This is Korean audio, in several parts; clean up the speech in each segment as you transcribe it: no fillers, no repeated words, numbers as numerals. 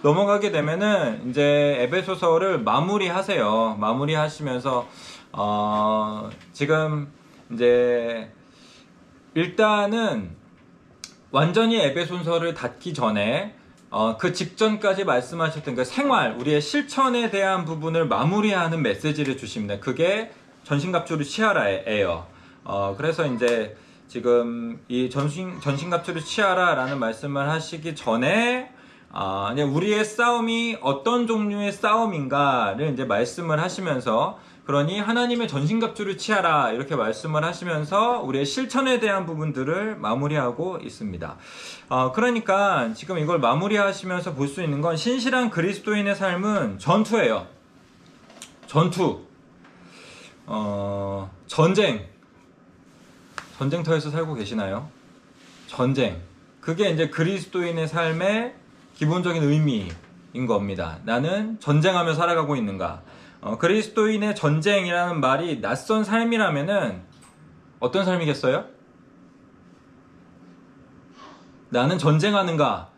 넘어가게 되면은 이제 에베소서를 마무리하세요. 마무리하시면서 지금 이제 일단은 완전히 에베소서를 닫기 전에 그 직전까지 말씀하셨던 그 생활, 우리의 실천에 대한 부분을 마무리하는 메시지를 주십니다. 그게 전신갑주를 취하라예요. 그래서 이제 지금 이 전신갑주를 취하라라는 말씀을 하시기 전에 이제 우리의 싸움이 어떤 종류의 싸움인가를 이제 말씀을 하시면서, 그러니 하나님의 전신갑주를 취하라 이렇게 말씀을 하시면서 우리의 실천에 대한 부분들을 마무리하고 있습니다. 그러니까 지금 이걸 마무리하시면서 볼 수 있는 건 신실한 그리스도인의 삶은 전투예요. 전투. 전쟁터에서 살고 계시나요? 전쟁. 그게 이제 그리스도인의 삶의 기본적인 의미인 겁니다. 나는 전쟁하며 살아가고 있는가? 그리스도인의 전쟁이라는 말이 낯선 삶이라면은 어떤 삶이겠어요? 나는 전쟁하는가?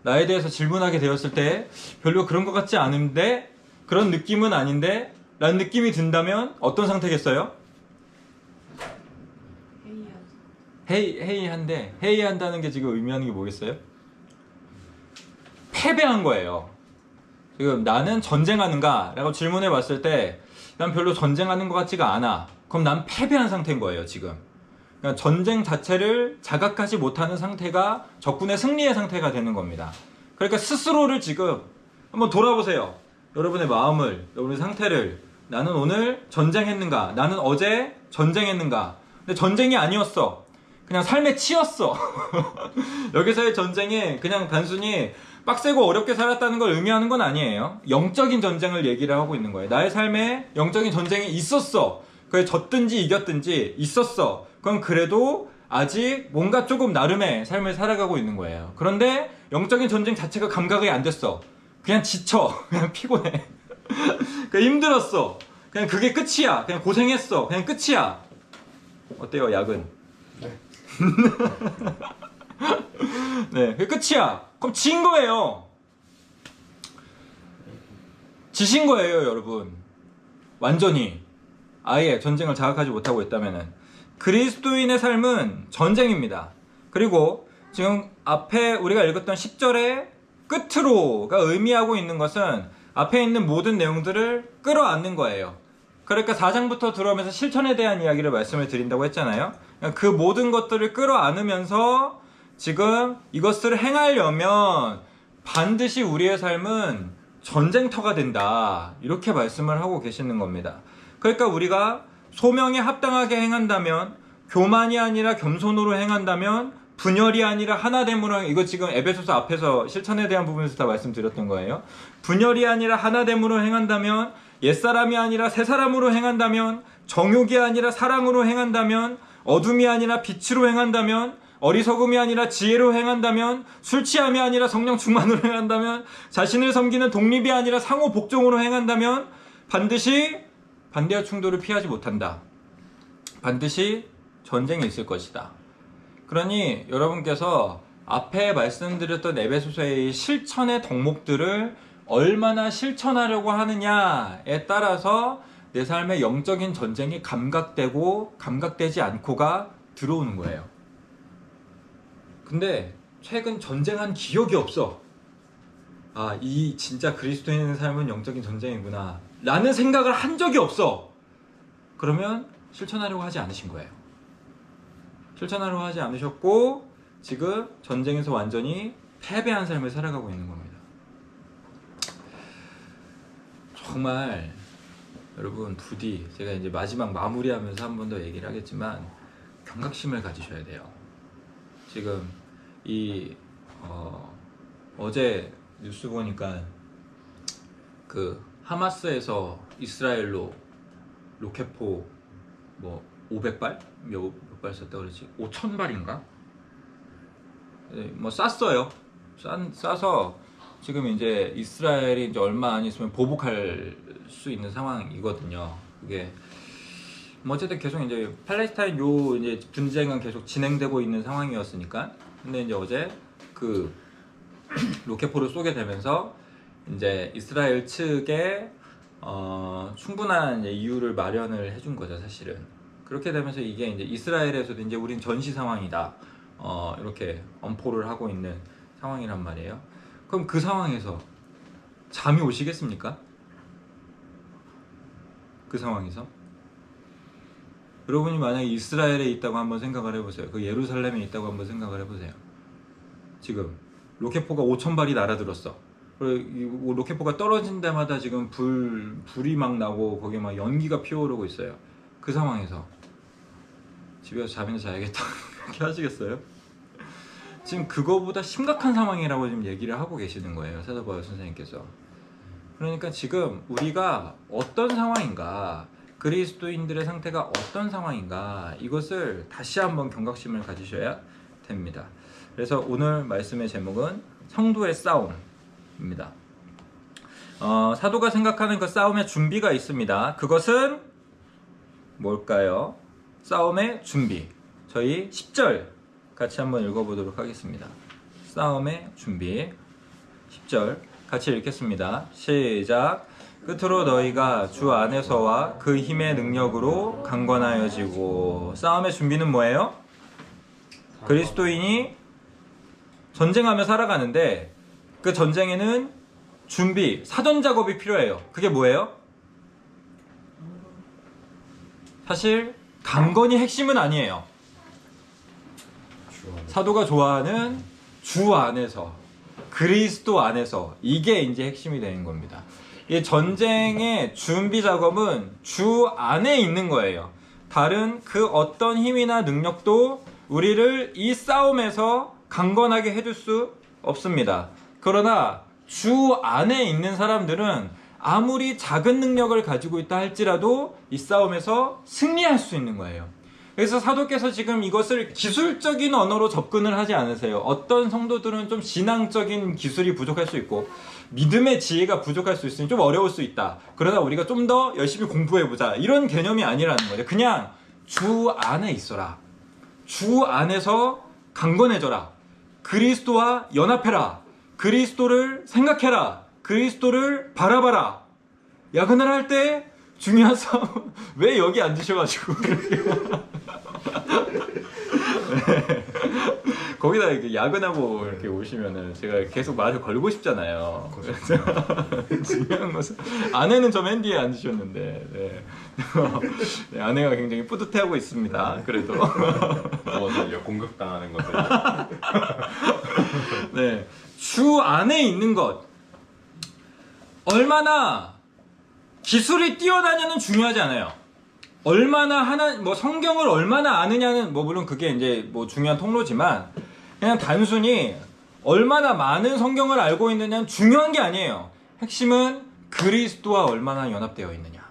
나에 대해서 질문하게 되었을 때 별로 그런 것 같지 않은데, 그런 느낌은 아닌데 라는 느낌이 든다면 어떤 상태겠어요? 회의한다는 게 지금 의미하는 게 뭐겠어요? 패배한 거예요. 지금 나는 전쟁하는가? 라고 질문해 봤을 때 난 별로 전쟁하는 것 같지가 않아. 그럼 난 패배한 상태인 거예요, 지금. 그러니까 전쟁 자체를 자각하지 못하는 상태가 적군의 승리의 상태가 되는 겁니다. 그러니까 스스로를 지금 한번 돌아보세요. 여러분의 마음을, 여러분의 상태를. 나는 오늘 전쟁했는가? 나는 어제 전쟁했는가? 근데 전쟁이 아니었어. 그냥 삶에 치였어. 여기서의 전쟁이 그냥 단순히 빡세고 어렵게 살았다는 걸 의미하는 건 아니에요. 영적인 전쟁을 얘기를 하고 있는 거예요. 나의 삶에 영적인 전쟁이 있었어. 그게 졌든지 이겼든지 있었어. 그럼 그래도 아직 뭔가 조금 나름의 삶을 살아가고 있는 거예요. 그런데 영적인 전쟁 자체가 감각이 안 됐어. 그냥 지쳐. 그냥 피곤해. 그냥 힘들었어. 그냥 그게 끝이야. 그냥 고생했어. 그냥 끝이야. 어때요, 야근? 네. 네, 그게 끝이야. 그럼 진 거예요. 지신 거예요, 여러분. 완전히. 아예 전쟁을 자각하지 못하고 있다면은. 그리스도인의 삶은 전쟁입니다. 그리고 지금 앞에 우리가 읽었던 10절의 끝으로가 의미하고 있는 것은 앞에 있는 모든 내용들을 끌어안는 거예요. 그러니까 4장부터 들어오면서 실천에 대한 이야기를 말씀을 드린다고 했잖아요. 그 모든 것들을 끌어안으면서 지금 이것을 행하려면 반드시 우리의 삶은 전쟁터가 된다. 이렇게 말씀을 하고 계시는 겁니다. 그러니까 우리가 소명에 합당하게 행한다면, 교만이 아니라 겸손으로 행한다면, 분열이 아니라 하나됨으로, 이거 지금 에베소서 앞에서 실천에 대한 부분에서 다 말씀드렸던 거예요. 분열이 아니라 하나됨으로 행한다면, 옛사람이 아니라 새사람으로 행한다면, 정욕이 아니라 사랑으로 행한다면, 어둠이 아니라 빛으로 행한다면, 어리석음이 아니라 지혜로 행한다면, 술 취함이 아니라 성령 충만으로 행한다면, 자신을 섬기는 독립이 아니라 상호 복종으로 행한다면 반드시 반대와 충돌을 피하지 못한다. 반드시 전쟁이 있을 것이다. 그러니 여러분께서 앞에 말씀드렸던 에베소서의 실천의 덕목들을 얼마나 실천하려고 하느냐에 따라서 내 삶의 영적인 전쟁이 감각되고 감각되지 않고가 들어오는 거예요. 근데 최근 전쟁한 기억이 없어. 아, 이 진짜 그리스도인의 삶은 영적인 전쟁이구나 라는 생각을 한 적이 없어. 그러면 실천하려고 하지 않으신 거예요. 실천하려고 하지 않으셨고 지금 전쟁에서 완전히 패배한 삶을 살아가고 있는 겁니다. 정말 여러분 부디 제가 이제 마지막 마무리하면서 한 번 더 얘기를 하겠지만 경각심을 가지셔야 돼요. 지금 어제 뉴스 보니까 그 하마스에서 이스라엘로 로켓포 뭐 500발? 몇 발 쐈다고 그러지? 5,000발인가? 뭐 쐈어요. 쏴서 지금 이제 이스라엘이 이제 얼마 안 있으면 보복할 수 있는 상황이거든요. 그게 뭐 어쨌든 계속 이제 팔레스타인 요 이제 분쟁은 계속 진행되고 있는 상황이었으니까. 근데 이제 어제 그 로켓포를 쏘게 되면서 이제 이스라엘 측에 충분한 이제 이유를 마련을 해준 거죠, 사실은. 그렇게 되면서 이게 이제 이스라엘에서도 이제 우린 전시 상황이다, 이렇게 엄포를 하고 있는 상황이란 말이에요. 그럼 그 상황에서 잠이 오시겠습니까? 그 상황에서 여러분이 만약에 이스라엘에 있다고 한번 생각을 해보세요. 그 예루살렘에 있다고 한번 생각을 해보세요. 지금 로켓포가 5,000발이 날아들었어. 그리고 로켓포가 떨어진 데마다 지금 불이 막 나고 거기에 막 연기가 피어오르고 있어요. 그 상황에서 집에 가서 잠이나 자야겠다 이렇게 하시겠어요? 지금 그거보다 심각한 상황이라고 지금 얘기를 하고 계시는 거예요, 사도바울 선생님께서. 그러니까 지금 우리가 어떤 상황인가, 그리스도인들의 상태가 어떤 상황인가, 이것을 다시 한번 경각심을 가지셔야 됩니다. 그래서 오늘 말씀의 제목은 성도의 싸움입니다. 사도가 생각하는 그 싸움의 준비가 있습니다. 그것은 뭘까요? 싸움의 준비. 저희 10절 같이 한번 읽어보도록 하겠습니다. 싸움의 준비. 10절 같이 읽겠습니다. 시작. 끝으로 너희가 주 안에서와 그 힘의 능력으로 강건하여지고. 싸움의 준비는 뭐예요? 그리스도인이 전쟁하며 살아가는데 그 전쟁에는 준비, 사전 작업이 필요해요. 그게 뭐예요? 사실 강건이 핵심은 아니에요. 사도가 좋아하는 주 안에서, 그리스도 안에서, 이게 이제 핵심이 되는 겁니다. 이 전쟁의 준비 작업은 주 안에 있는 거예요. 다른 그 어떤 힘이나 능력도 우리를 이 싸움에서 강건하게 해줄 수 없습니다. 그러나 주 안에 있는 사람들은 아무리 작은 능력을 가지고 있다 할지라도 이 싸움에서 승리할 수 있는 거예요. 그래서 사도께서 지금 이것을 기술적인 언어로 접근을 하지 않으세요. 어떤 성도들은 좀 신앙적인 기술이 부족할 수 있고 믿음의 지혜가 부족할 수 있으니 좀 어려울 수 있다. 그러나 우리가 좀 더 열심히 공부해보자, 이런 개념이 아니라는 거죠. 그냥 주 안에 있어라. 주 안에서 강건해져라. 그리스도와 연합해라. 그리스도를 생각해라. 그리스도를 바라봐라. 야근을 할 때 중요한 싸움 왜 여기 앉으셔가지고 네. 거기다 이렇게 야근하고 이렇게 오시면은 제가 계속 말을 걸고 싶잖아요. 중요한 것은 아내는 저 맨 뒤에 앉으셨는데 네. 네, 아내가 굉장히 뿌듯해하고 있습니다. 그래도 공격당하는 것을. 네, 주 안에 있는 것, 얼마나 기술이 뛰어나냐는 중요하지 않아요. 얼마나 성경을 얼마나 아느냐는 물론 그게 이제 중요한 통로지만, 그냥 단순히 얼마나 많은 성경을 알고 있느냐는 중요한 게 아니에요. 핵심은 그리스도와 얼마나 연합되어 있느냐.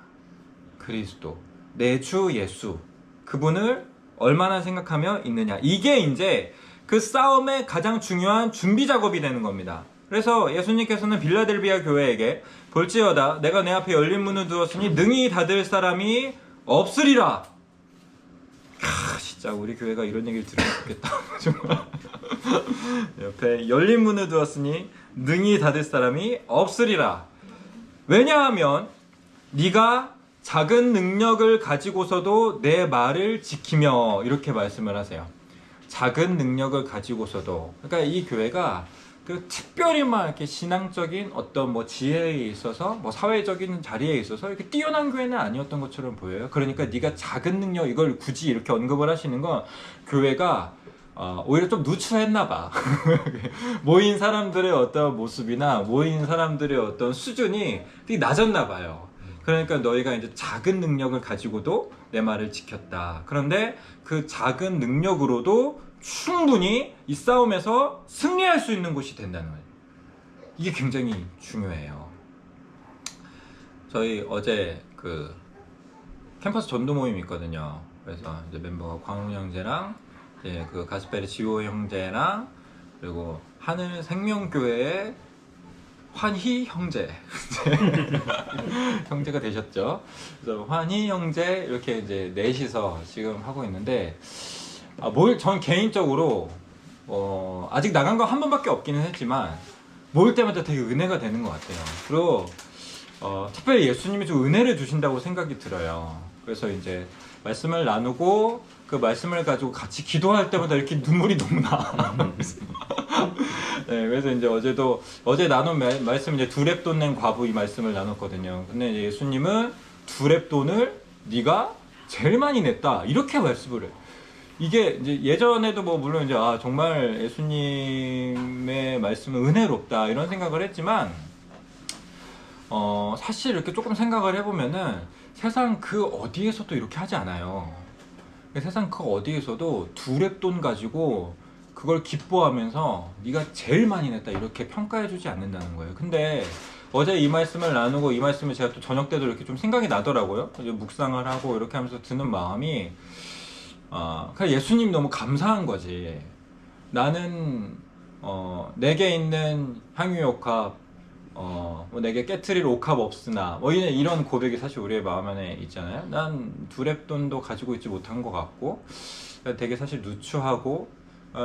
그리스도, 내 주 예수, 그분을 얼마나 생각하며 있느냐. 이게 이제 그 싸움의 가장 중요한 준비 작업이 되는 겁니다. 그래서 예수님께서는 빌라델비아 교회에게 볼지어다 내가 내 앞에 열린 문을 두었으니 능히 닫을 사람이 없으리라. 진짜 우리 교회가 이런 얘기를 들으면 좋겠다. 정말. 옆에 열린 문을 두었으니 능히 닫을 사람이 없으리라. 왜냐하면 네가 작은 능력을 가지고서도 내 말을 지키며, 이렇게 말씀을 하세요. 작은 능력을 가지고서도. 그러니까 이 교회가 특별히 막 이렇게 신앙적인 어떤 지혜에 있어서 사회적인 자리에 있어서 이렇게 뛰어난 교회는 아니었던 것처럼 보여요. 그러니까 네가 작은 능력, 이걸 굳이 이렇게 언급을 하시는 건 교회가 오히려 좀 누추했나 봐. 모인 사람들의 어떤 모습이나 모인 사람들의 어떤 수준이 되게 낮았나 봐요. 그러니까 너희가 이제 작은 능력을 가지고도 내 말을 지켰다. 그런데 그 작은 능력으로도 충분히 이 싸움에서 승리할 수 있는 곳이 된다는 거예요. 이게 굉장히 중요해요. 저희 어제 캠퍼스 전도 모임이 있거든요. 그래서 이제 멤버가 광훈 형제랑 그 가스펠의 지호 형제랑 그리고 하늘 생명교회의 환희 형제 형제가 되셨죠. 그래서 환희 형제 이렇게 이제 넷이서 지금 하고 있는데 전 개인적으로 아직 나간 거 한 번밖에 없기는 했지만 모일 때마다 되게 은혜가 되는 것 같아요. 그리고 특별히 예수님이 좀 은혜를 주신다고 생각이 들어요. 그래서 이제 말씀을 나누고 그 말씀을 가지고 같이 기도할 때마다 이렇게 눈물이 너무 나. 네, 그래서 이제 어제 나눈 말씀 이제 2렙돈 낸 과부 이 말씀을 나눴거든요. 근데 이제 예수님은 2렙돈을 네가 제일 많이 냈다 이렇게 말씀을 해요. 이게 이제 예전에도 뭐 물론 이제 정말 예수님의 말씀은 은혜롭다 이런 생각을 했지만 사실 이렇게 조금 생각을 해보면은 세상 그 어디에서도 이렇게 하지 않아요. 세상 그 어디에서도 2렙돈 가지고 그걸 기뻐하면서 네가 제일 많이 냈다 이렇게 평가해주지 않는다는 거예요. 근데 어제 이 말씀을 나누고 이 말씀을 제가 또 저녁 때도 이렇게 좀 생각이 나더라고요. 묵상을 하고 이렇게 하면서 드는 마음이 그냥 예수님 너무 감사한 거지. 나는 내게 있는 향유옥합 뭐 내게 깨트릴 옥합 없으나 뭐 이런 고백이 사실 우리의 마음 안에 있잖아요. 난 2렙돈도 가지고 있지 못한 것 같고 되게 사실 누추하고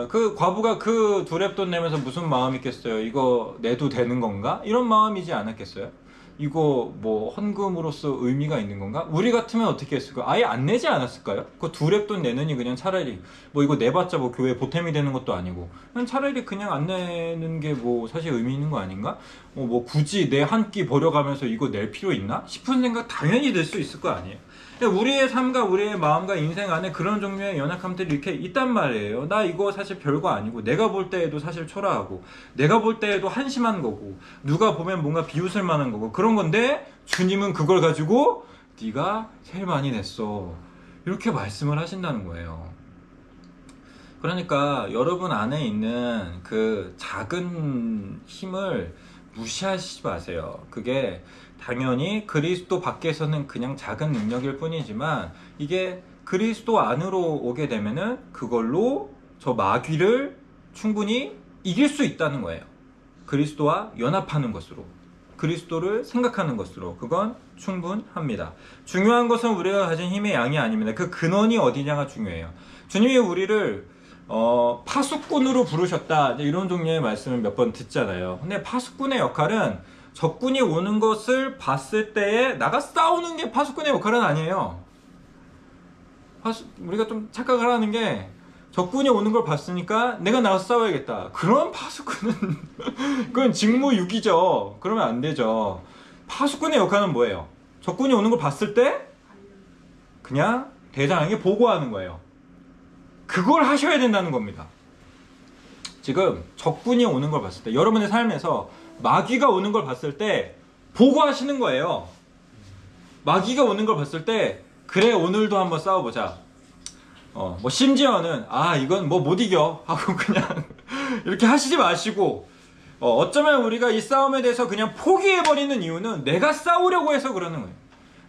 그 과부가 그 2렙돈 내면서 무슨 마음이 있겠어요? 이거 내도 되는 건가? 이런 마음이지 않았겠어요? 이거 뭐 헌금으로서 의미가 있는 건가? 우리 같으면 어떻게 했을까? 아예 안 내지 않았을까요? 그 2렙돈 내느니 그냥 차라리 뭐 이거 내봤자 뭐 교회 보탬이 되는 것도 아니고 그냥 차라리 그냥 안 내는 게 뭐 사실 의미 있는 거 아닌가? 뭐 굳이 내 한 끼 버려가면서 이거 낼 필요 있나? 싶은 생각 당연히 들 수 있을 거 아니에요. 우리의 삶과 우리의 마음과 인생 안에 그런 종류의 연약함들이 이렇게 있단 말이에요. 나 이거 사실 별거 아니고 내가 볼 때에도 사실 초라하고 내가 볼 때에도 한심한 거고 누가 보면 뭔가 비웃을 만한 거고 그런 건데 주님은 그걸 가지고 네가 제일 많이 냈어 이렇게 말씀을 하신다는 거예요. 그러니까 여러분 안에 있는 그 작은 힘을 무시하시지 마세요. 그게 당연히 그리스도 밖에서는 그냥 작은 능력일 뿐이지만 이게 그리스도 안으로 오게 되면은 그걸로 저 마귀를 충분히 이길 수 있다는 거예요. 그리스도와 연합하는 것으로, 그리스도를 생각하는 것으로 그건 충분합니다. 중요한 것은 우리가 가진 힘의 양이 아닙니다. 그 근원이 어디냐가 중요해요. 주님이 우리를 파수꾼으로 부르셨다 이런 종류의 말씀을 몇 번 듣잖아요. 근데 파수꾼의 역할은 적군이 오는 것을 봤을 때에 나가 싸우는 게 파수꾼의 역할은 아니에요. 우리가 좀 착각을 하는 게 적군이 오는 걸 봤으니까 내가 나가서 싸워야겠다. 그런 파수꾼은 그건 직무유기죠. 그러면 안 되죠. 파수꾼의 역할은 뭐예요? 적군이 오는 걸 봤을 때 그냥 대장에게 보고하는 거예요. 그걸 하셔야 된다는 겁니다. 지금 적군이 오는 걸 봤을 때 여러분의 삶에서 마귀가 오는 걸 봤을 때 보고하시는 거예요. 마귀가 오는 걸 봤을 때 그래 오늘도 한번 싸워보자. 뭐 심지어는 이건 뭐 못 이겨 하고 그냥 이렇게 하시지 마시고 어쩌면 우리가 이 싸움에 대해서 그냥 포기해버리는 이유는 내가 싸우려고 해서 그러는 거예요.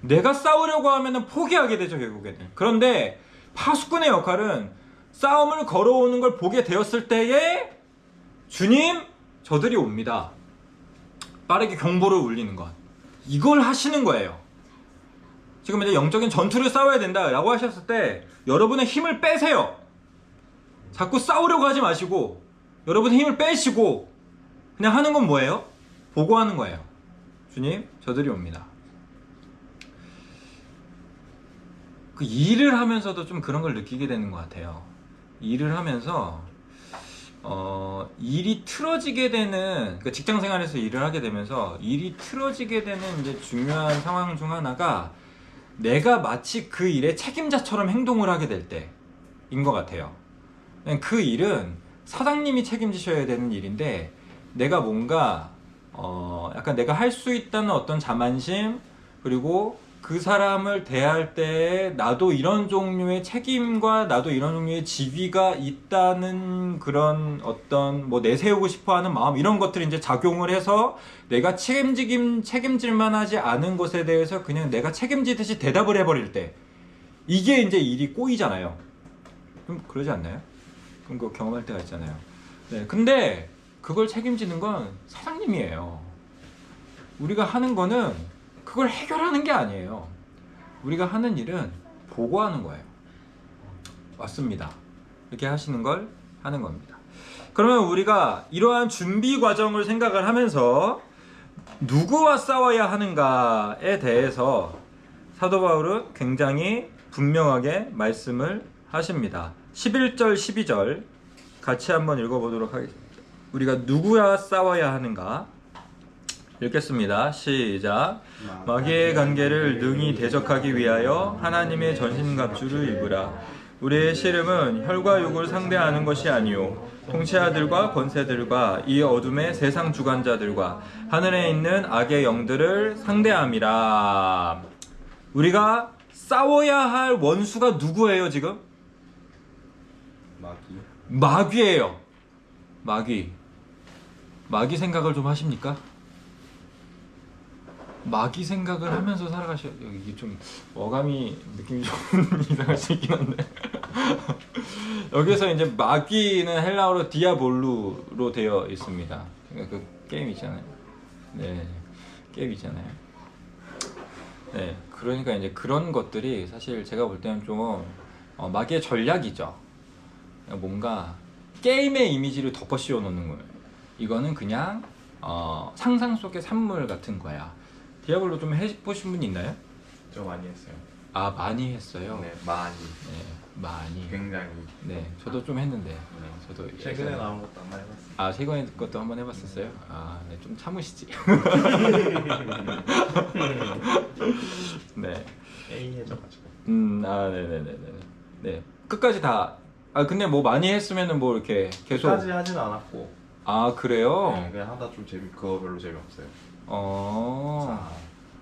내가 싸우려고 하면은 포기하게 되죠 결국에는. 그런데 파수꾼의 역할은 싸움을 걸어오는 걸 보게 되었을 때에 주님 저들이 옵니다. 빠르게 경보를 울리는 것. 이걸 하시는 거예요. 지금 이제 영적인 전투를 싸워야 된다 라고 하셨을 때 여러분의 힘을 빼세요. 자꾸 싸우려고 하지 마시고 여러분의 힘을 빼시고 그냥 하는 건 뭐예요? 보고하는 거예요. 주님 저들이 옵니다. 그 일을 하면서도 좀 그런 걸 느끼게 되는 것 같아요. 일을 하면서 일이 틀어지게 되는, 그러니까 직장 생활에서 일을 하게 되면서 일이 틀어지게 되는 이제 중요한 상황 중 하나가 내가 마치 그 일의 책임자처럼 행동을 하게 될 때인 것 같아요. 그 일은 사장님이 책임지셔야 되는 일인데 내가 뭔가 약간 내가 할 수 있다는 어떤 자만심, 그리고 그 사람을 대할 때 나도 이런 종류의 책임과 나도 이런 종류의 지위가 있다는 그런 어떤 뭐 내세우고 싶어 하는 마음, 이런 것들이 이제 작용을 해서 내가 책임질 만하지 않은 것에 대해서 그냥 내가 책임지듯이 대답을 해버릴 때 이게 이제 일이 꼬이잖아요. 좀 그러지 않나요? 그럼 그거 경험할 때가 있잖아요. 네, 근데 그걸 책임지는 건 사장님이에요. 우리가 하는 거는 그걸 해결하는 게 아니에요. 우리가 하는 일은 보고하는 거예요. 맞습니다. 이렇게 하시는 걸 하는 겁니다. 그러면 우리가 이러한 준비 과정을 생각을 하면서 누구와 싸워야 하는가에 대해서 사도 바울은 굉장히 분명하게 말씀을 하십니다. 11절 12절 같이 한번 읽어보도록 하겠습니다. 우리가 누구와 싸워야 하는가 읽겠습니다. 시작. 마귀의 관계를 능히 대적하기 위하여 하나님의 전신갑주를 입으라. 우리의 씨름은 혈과 육을 상대하는 것이 아니요 통치자들과 권세들과 이 어둠의 세상 주관자들과 하늘에 있는 악의 영들을 상대함이라. 우리가 싸워야 할 원수가 누구예요 지금? 마귀예요. 마귀 생각을 좀 하십니까? 마귀 생각을 하면서 살아가셔야 돼요. 이게 좀 어감이 느낌이 좀 이상할 수 있긴 한데 여기서 이제 마귀는 헬라어로 디아볼루로 되어 있습니다. 그 게임 있잖아요. 네, 게임 있잖아요. 네, 그러니까 이제 그런 것들이 사실 제가 볼 때는 좀 마귀의 전략이죠. 뭔가 게임의 이미지를 덮어 씌워 놓는 거예요. 이거는 그냥 상상 속의 산물 같은 거야. 디아블로 좀 해보신 분 있나요? 저 많이 했어요. 아, 많이 했어요? 네, 많이. 네, 많이. 굉장히. 네, 저도 좀 했는데. 네. 저도 최근에 나온 것도 한번 해봤어요. 아, 최근에 것도 한번 해봤었어요? 아, 네, 좀 참으시지. 네. A해져가지고. 아, 네네네네. 네, 끝까지 다. 아, 근데 뭐 많이 했으면은 뭐 이렇게 계속. 끝까지 하진 않았고. 아, 그래요? 네, 그냥 하다 좀 그거 별로 재미없어요. 자,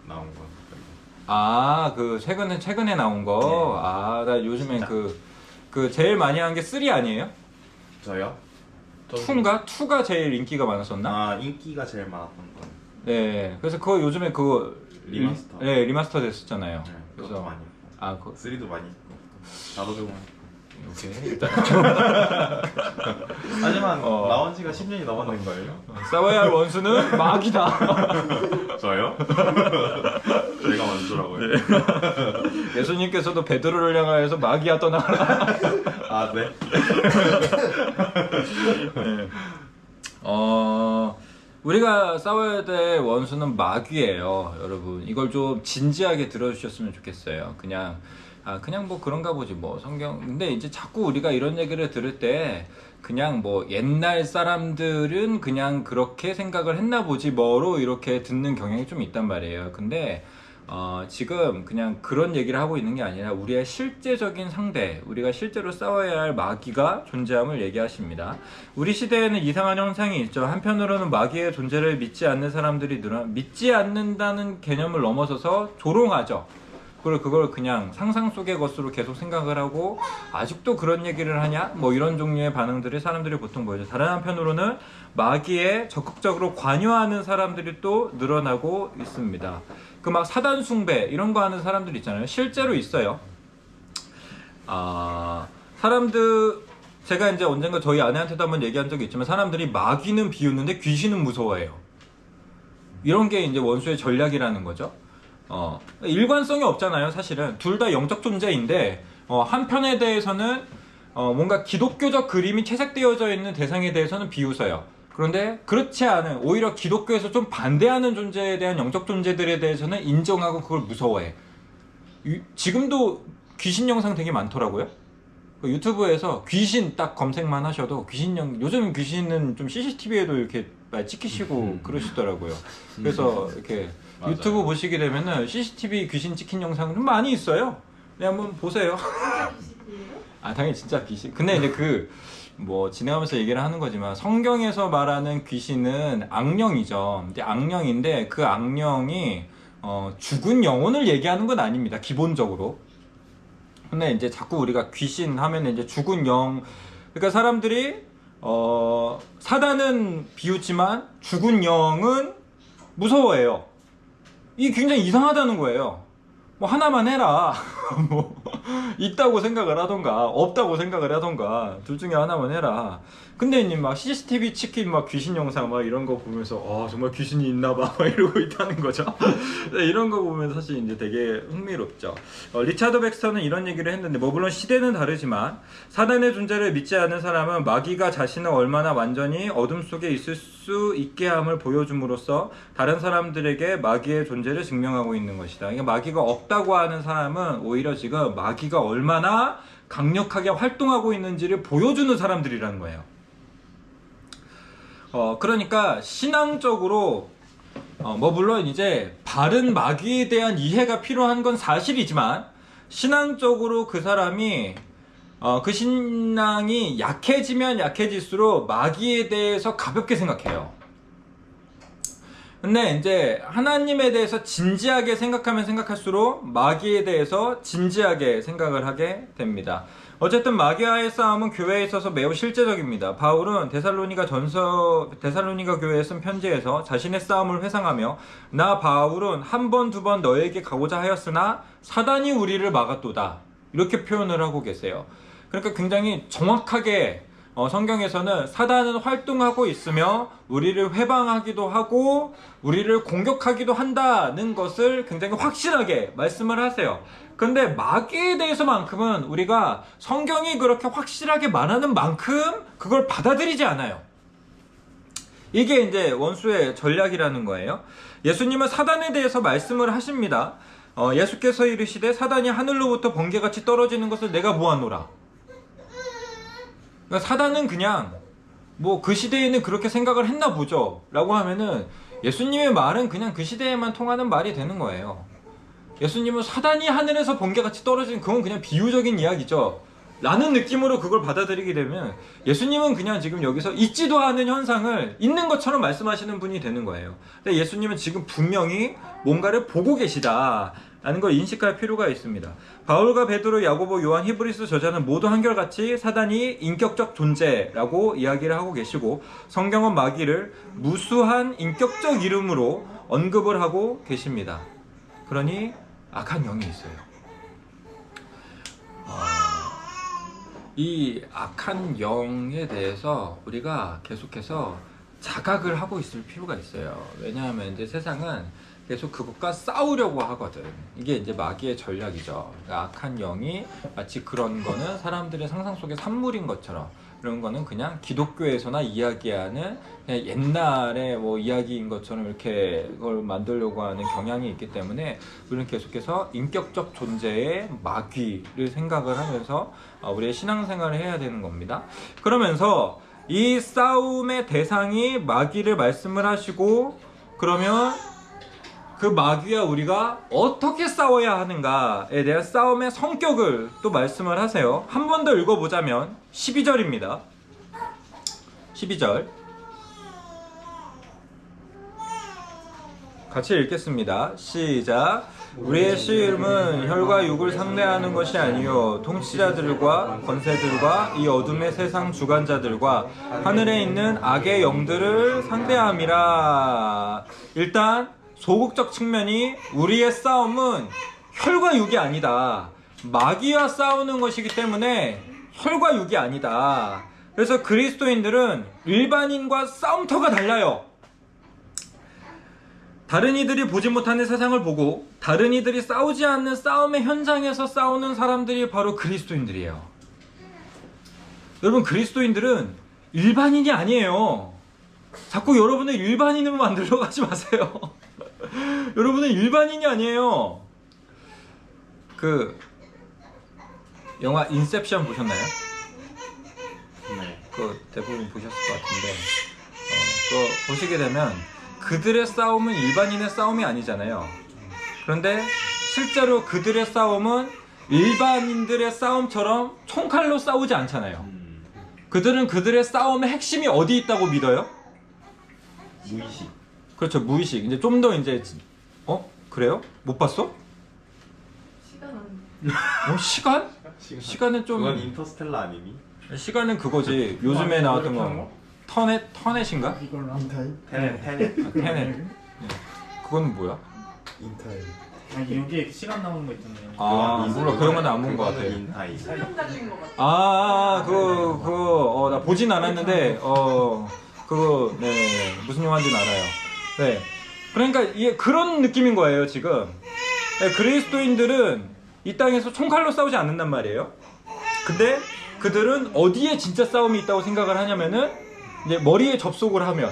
나온 거. 아, 그 최근에 나온 거. 네. 아, 나 요즘엔 진짜. 그 제일 많이 한 게 3 아니에요? 저요? 2인가? 2가 제일 인기가 많았었나? 아, 인기가 제일 많았던 거. 네. 그래서 그거 요즘에 그거 리마스터. 네, 리마스터 됐었잖아요. 네, 그래서 그것도 많이 했고. 아, 그 3도 많이 했고. 나도 좀 오케이. 일단 하지만 나온 지가 10년이 넘었는 거예요? 싸워야 할 원수는 마귀다. 저요? 제가 원수라고요? 예수님께서도 베드로를 향하여서 마귀야 떠나라. 아, 네. 네. 우리가 싸워야 될 원수는 마귀예요, 여러분. 이걸 좀 진지하게 들어주셨으면 좋겠어요. 그냥 뭐 그런가 보지 뭐 성경. 근데 이제 자꾸 우리가 이런 얘기를 들을 때 그냥 뭐 옛날 사람들은 그냥 그렇게 생각을 했나 보지 뭐로 이렇게 듣는 경향이 좀 있단 말이에요. 근데 지금 그냥 그런 얘기를 하고 있는 게 아니라 우리의 실제적인 상대, 우리가 실제로 싸워야 할 마귀가 존재함을 얘기하십니다. 우리 시대에는 이상한 현상이 있죠. 한편으로는 마귀의 존재를 믿지 않는 사람들이 믿지 않는다는 개념을 넘어서서 조롱하죠. 그리고 그걸 그냥 상상 속의 것으로 계속 생각을 하고 아직도 그런 얘기를 하냐? 뭐 이런 종류의 반응들이 사람들이 보통 보이죠. 다른 한편으로는 마귀에 적극적으로 관여하는 사람들이 또 늘어나고 있습니다. 그 막 사단 숭배 이런 거 하는 사람들 있잖아요. 실제로 있어요. 제가 이제 언젠가 저희 아내한테도 한번 얘기한 적이 있지만 사람들이 마귀는 비웃는데 귀신은 무서워해요. 이런 게 이제 원수의 전략이라는 거죠. 일관성이 없잖아요. 사실은 둘 다 영적 존재인데 한편에 대해서는 뭔가 기독교적 그림이 채색되어져 있는 대상에 대해서는 비웃어요. 그런데 그렇지 않은 오히려 기독교에서 좀 반대하는 존재에 대한 영적 존재들에 대해서는 인정하고 그걸 무서워해. 지금도 귀신 영상 되게 많더라고요. 유튜브에서 귀신 딱 검색만 하셔도 요즘 귀신은 좀 CCTV에도 이렇게 찍히시고 그러시더라고요. 그래서 이렇게 맞아요. 유튜브 보시게 되면은 CCTV 귀신 찍힌 영상 좀 많이 있어요. 네, 한번 보세요. 아, 당연히 진짜 귀신. 근데 이제 진행하면서 얘기를 하는 거지만 성경에서 말하는 귀신은 악령이죠. 근데 악령인데 그 악령이 죽은 영혼을 얘기하는 건 아닙니다. 기본적으로. 근데 이제 자꾸 우리가 귀신 하면 이제 죽은 영, 그러니까 사람들이 사단은 비웃지만 죽은 영은 무서워해요. 이게 굉장히 이상하다는 거예요. 뭐 하나만 해라. 있다고 생각을 하던가 없다고 생각을 하던가 둘 중에 하나만 해라. 근데 이제 막 CCTV 치킨 막 귀신 영상 막 이런 거 보면서 정말 귀신이 있나봐 막 이러고 있다는 거죠. 네, 이런 거 보면 사실 이제 되게 흥미롭죠. 리차드 백스터는 이런 얘기를 했는데 뭐 물론 시대는 다르지만 사단의 존재를 믿지 않는 사람은 마귀가 자신을 얼마나 완전히 어둠 속에 있을 수 있게 함을 보여줌으로써 다른 사람들에게 마귀의 존재를 증명하고 있는 것이다. 그러니까 마귀가 없다고 하는 사람은 오히려 지금 마귀가 얼마나 강력하게 활동하고 있는지를 보여주는 사람들이라는 거예요. 그러니까 신앙적으로 뭐 물론 이제 바른 마귀에 대한 이해가 필요한 건 사실이지만 신앙적으로 그 사람이 그 신앙이 약해지면 약해질수록 마귀에 대해서 가볍게 생각해요. 근데 이제 하나님에 대해서 진지하게 생각하면 생각할수록 마귀에 대해서 진지하게 생각을 하게 됩니다. 어쨌든 마귀와의 싸움은 교회에 있어서 매우 실제적입니다. 바울은 데살로니가 교회에 쓴 편지에서 자신의 싸움을 회상하며 나 바울은 한 번, 두 번 너에게 가고자 하였으나 사단이 우리를 막았도다. 이렇게 표현을 하고 계세요. 그러니까 굉장히 정확하게 성경에서는 사단은 활동하고 있으며 우리를 회방하기도 하고 우리를 공격하기도 한다는 것을 굉장히 확실하게 말씀을 하세요. 근데 마귀에 대해서만큼은 우리가 성경이 그렇게 확실하게 말하는 만큼 그걸 받아들이지 않아요. 이게 이제 원수의 전략이라는 거예요. 예수님은 사단에 대해서 말씀을 하십니다. 예수께서 이르시되 사단이 하늘로부터 번개같이 떨어지는 것을 내가 보았노라. 그러니까 사단은 그냥 뭐 그 시대에는 그렇게 생각을 했나 보죠 라고 하면은 예수님의 말은 그냥 그 시대에만 통하는 말이 되는 거예요. 예수님은 사단이 하늘에서 번개같이 떨어지는 그건 그냥 비유적인 이야기죠 라는 느낌으로 그걸 받아들이게 되면 예수님은 그냥 지금 여기서 있지도 않은 현상을 있는 것처럼 말씀하시는 분이 되는 거예요. 근데 예수님은 지금 분명히 뭔가를 보고 계시다 라는 걸 인식할 필요가 있습니다. 바울과 베드로, 야고보, 요한, 히브리서 저자는 모두 한결같이 사단이 인격적 존재라고 이야기를 하고 계시고 성경은 마귀를 무수한 인격적 이름으로 언급을 하고 계십니다. 그러니 악한 영이 있어요. 이 악한 영에 대해서 우리가 계속해서 자각을 하고 있을 필요가 있어요. 왜냐하면 이제 세상은 계속 그것과 싸우려고 하거든. 이게 이제 마귀의 전략이죠. 그러니까 악한 영이 마치 그런 거는 사람들의 상상 속의 산물인 것처럼 이런 거는 그냥 기독교에서나 이야기하는 그냥 옛날의 뭐 이야기인 것처럼 이렇게 그걸 만들려고 하는 경향이 있기 때문에 우리는 계속해서 인격적 존재의 마귀를 생각을 하면서 우리의 신앙생활을 해야 되는 겁니다. 그러면서 이 싸움의 대상이 마귀를 말씀을 하시고 그러면 그 마귀와 우리가 어떻게 싸워야 하는가에 대한 싸움의 성격을 또 말씀을 하세요. 한 번 더 읽어보자면 12절입니다. 12절 같이 읽겠습니다. 시작. 우리의 씨름은 혈과 육을 상대하는 것이 아니요 통치자들과 권세들과 이 어둠의 세상 주관자들과 하늘에 있는 악의 영들을 상대함이라. 일단 소극적 측면이 우리의 싸움은 혈과 육이 아니다. 마귀와 싸우는 것이기 때문에 혈과 육이 아니다. 그래서 그리스도인들은 일반인과 싸움터가 달라요. 다른 이들이 보지 못하는 세상을 보고 다른 이들이 싸우지 않는 싸움의 현장에서 싸우는 사람들이 바로 그리스도인들이에요. 여러분, 그리스도인들은 일반인이 아니에요. 자꾸 여러분을 일반인으로 만들려고 하지 마세요. 여러분은 일반인이 아니에요. 그 영화 인셉션 보셨나요? 네. 그 대부분 보셨을 것 같은데 그거 보시게 되면 그들의 싸움은 일반인의 싸움이 아니잖아요. 그런데 실제로 그들의 싸움은 일반인들의 싸움처럼 총칼로 싸우지 않잖아요. 그들은 그들의 싸움의 핵심이 어디 있다고 믿어요? 무의식. 그렇죠, 무의식. 이제 좀 더 이제 그래요? 못 봤어? 시간? 시간은 좀 그건 인터스텔라 아니니? 시간은 그거지. 요즘에 나왔던 거 터넷인가? 이건 인타임? 테넷. 테넷. 네. 그거는 뭐야? 인타임. 아니 여기에 시간 나오는 거 있잖아요. 아 몰라 그런 건 안 본 것 같아. 인하이. 나 보진 않았는데 그거 네 무슨 영화인지는 알아요. 네 그러니까 이게 그런 느낌인 거예요 지금. 네, 그리스도인들은 이 땅에서 총칼로 싸우지 않는단 말이에요. 근데 그들은 어디에 진짜 싸움이 있다고 생각을 하냐면은 이제 머리에 접속을 하면